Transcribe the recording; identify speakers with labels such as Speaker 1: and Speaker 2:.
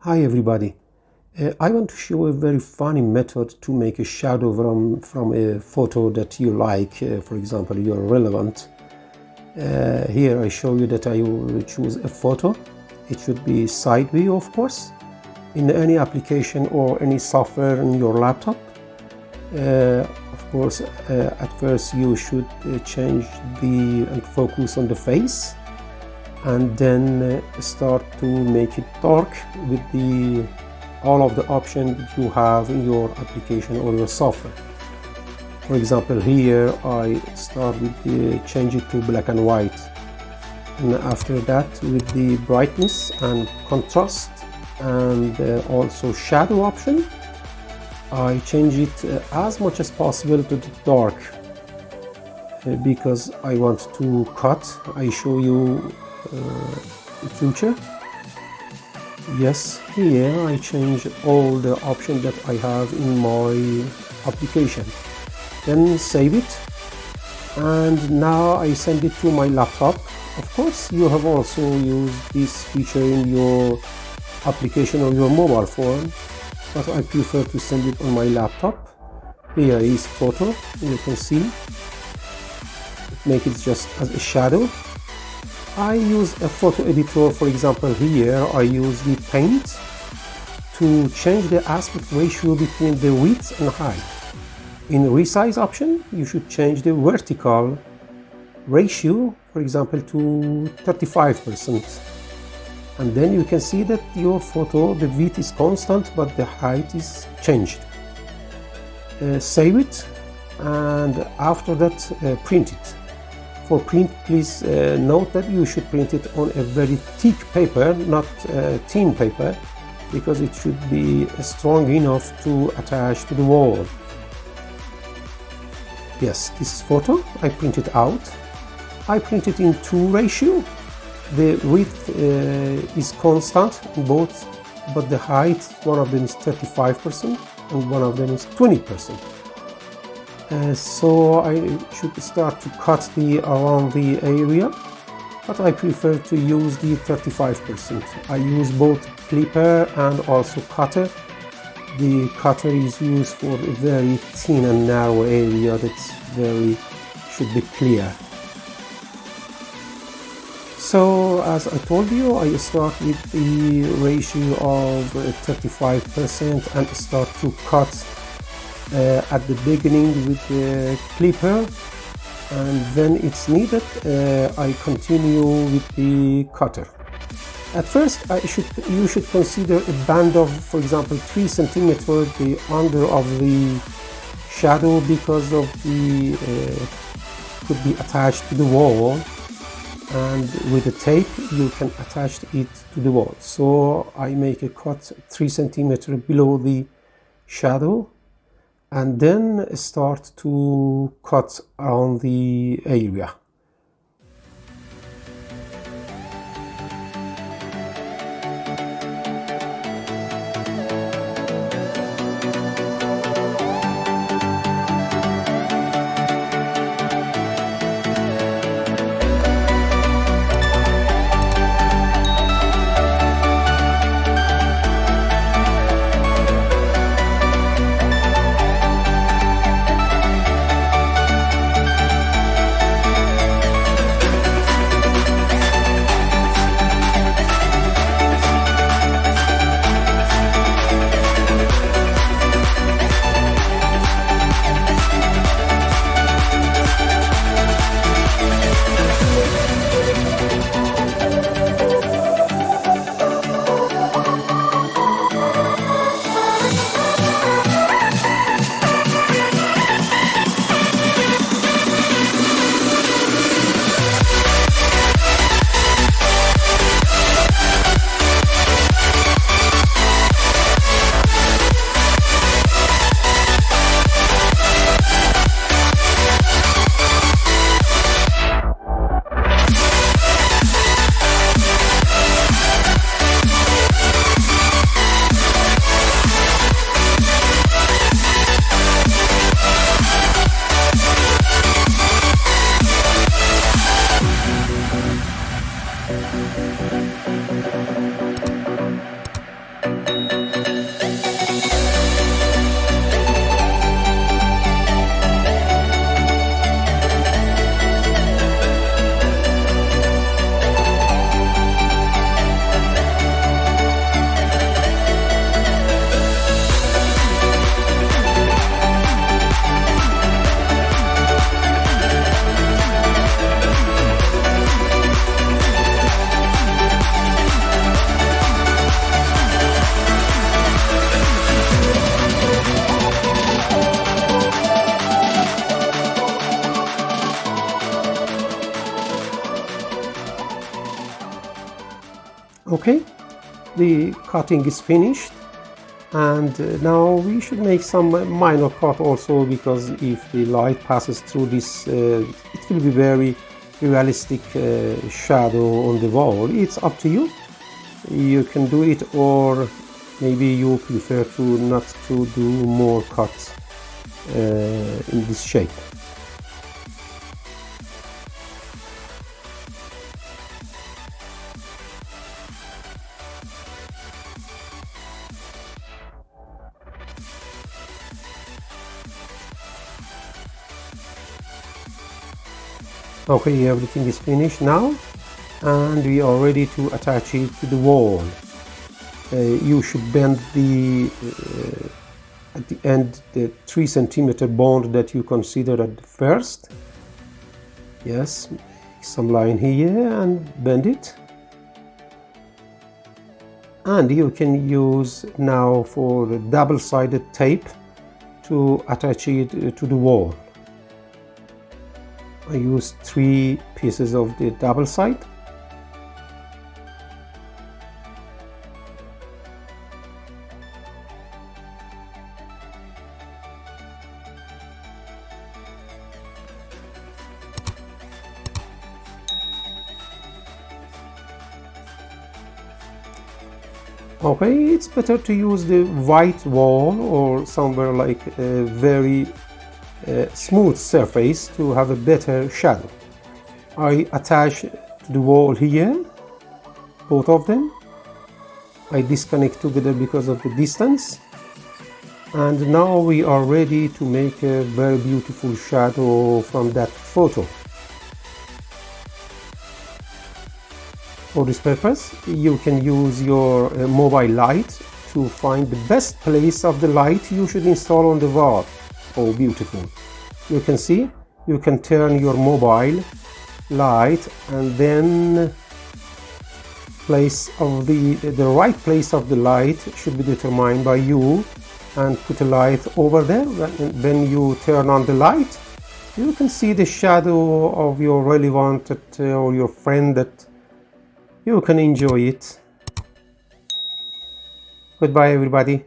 Speaker 1: Hi everybody. I want to show a very funny method to make a shadow from a photo that you like. For example, you're relevant. Here I show you that I will choose a photo. It should be side view, of course, in any application or any software in your laptop. Of course, at first you should change and focus on the face, and then start to make it dark with all of the options that you have in your application or your software. For example, here I start with change it to black and white, and after that with the brightness and contrast and also shadow option, I change it as much as possible to the dark because I want to cut. I show you the future. Yes, here I change all the options that I have in my application, then save it, and now I send it to my laptop. Of course, you have also used this feature in your application or your mobile phone, but I prefer to send it on my laptop. Here is photo, you can see, make it just as a shadow. I use a photo editor. For example, here I use the paint to change the aspect ratio between the width and height. In resize option, you should change the vertical ratio, for example, to 35%. And then you can see that your photo, the width is constant, but the height is changed. Save it, and after that, print it. For print, please note that you should print it on a very thick paper, not thin paper, because it should be strong enough to attach to the wall. Yes, this photo I printed out. I printed in 2 ratio. The width is constant in both, but the height, one of them is 35% and one of them is 20%. So I should start to cut around the area, but I prefer to use the 35%. I use both clipper and also cutter. The cutter is used for a very thin and narrow area that should be clear. So as I told you, I start with the ratio of 35% and start to cut at the beginning with the clipper, and when it's needed I continue with the cutter. At first you should consider a band of, for example, 3 centimeters the under of the shadow, because of the could be attached to the wall, and with the tape you can attach it to the wall. So I make a cut 3 centimeters below the shadow, and then start to cut around the area. the cutting is finished, and now we should make some minor cut also, because if the light passes through this, it will be very realistic shadow on the wall. It's up to you. You can do it, or maybe you prefer to not to do more cuts in this shape. Okay, everything is finished now, and we are ready to attach it to the wall. You should bend the at the end the 3 centimeter bond that you considered at first. Yes, make some line here and bend it. And you can use now for the double-sided tape to attach it to the wall. I use 3 pieces of the double side. Okay, it's better to use the white wall or somewhere like a very smooth surface to have a better shadow. I attach to the wall here, both of them. I disconnect together because of the distance. And now we are ready to make a very beautiful shadow from that photo. For this purpose, you can use your mobile light to find the best place of the light you should install on the wall. Oh, beautiful. You can see, you can turn your mobile light, and then place of the right place of the light should be determined by you, and put a light over there. When you turn on the light, you can see the shadow of your relevant or your friend, that you can enjoy it. Goodbye, everybody.